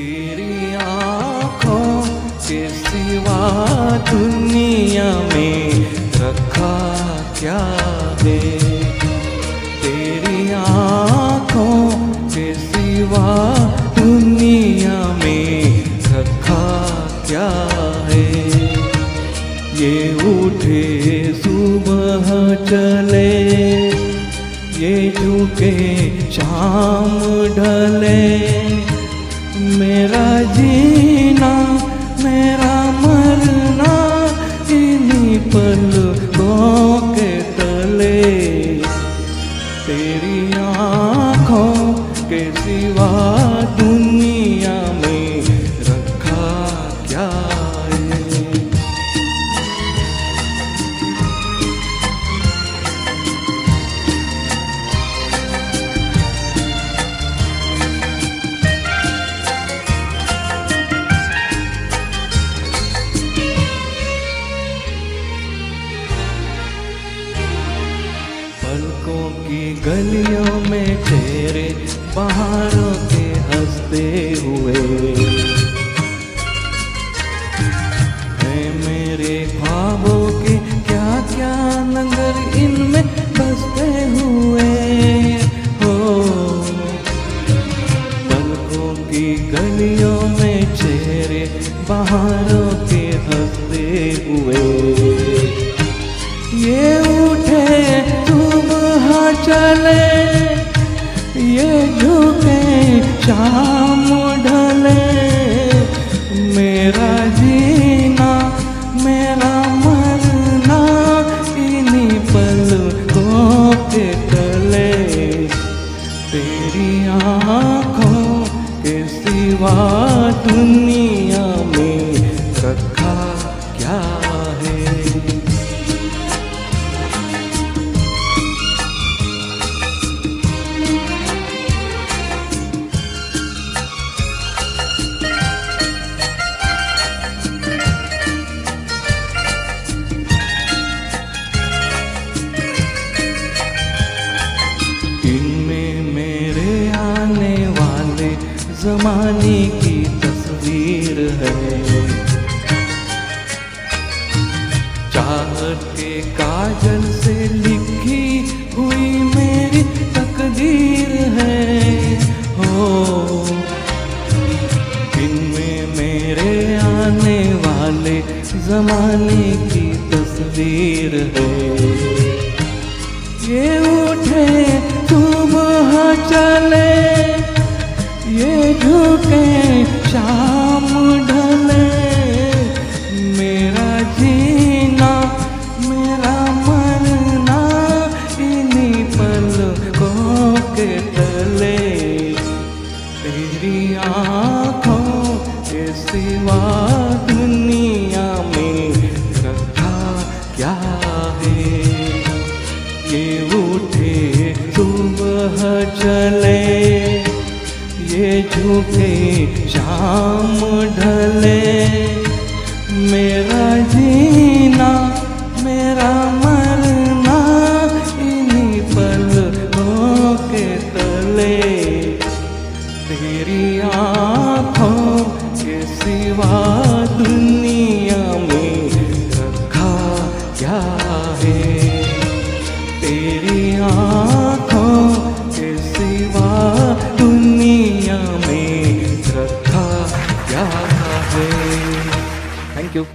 तेरी आँखों के सिवा दुनिया में रखा क्या है। तेरी आँखों के सिवा दुनिया में रखा क्या है। ये उठे सुबह चले, ये झुके शाम ढले, मेरा जीना मेरा मरना इन्हीं पलकों के तले। तेरी आँखों के सिवा दुनिया में रखा क्या है। पलकों की गलियों में तेरे बहारों के हंसते हुए है मेरे ख्वाबों के क्या क्या नगर इनमें बसते हुए हो। पलकों की गलियों में तेरे बहारों के हंसते हुए ये उठे चले, ये झुके शाम ढले, मेरा जीना मेरा मरना इन्हीं पलकों के तले। तेरी आँखों के सिवा दुनिया में रखा क्या है। इनमें मेरे आने वाले ज़माने की तस्वीर है। चाहत के काजल से लिखी हुई मेरी तकदीर है हो। इनमें मेरे आने वाले ज़माने की तस्वीर है। ये उठे सुबह चले, ये झुके शाम ढले, मेरा जीना मेरा मरना इन्हीं पलकों के तले। तेरी आँखों के सिवा दुनिया में रखा क्या है। ये उठे सुबह चले, ये झुके शाम ढले, मेरा जीना मेरा मरना इन्हीं पलकों के तले। तेरी आँखों के सिवा दुनिया में रखा क्या है। तेरी आँखों के सिवा दुनिया में रखा क्या है। Thank you.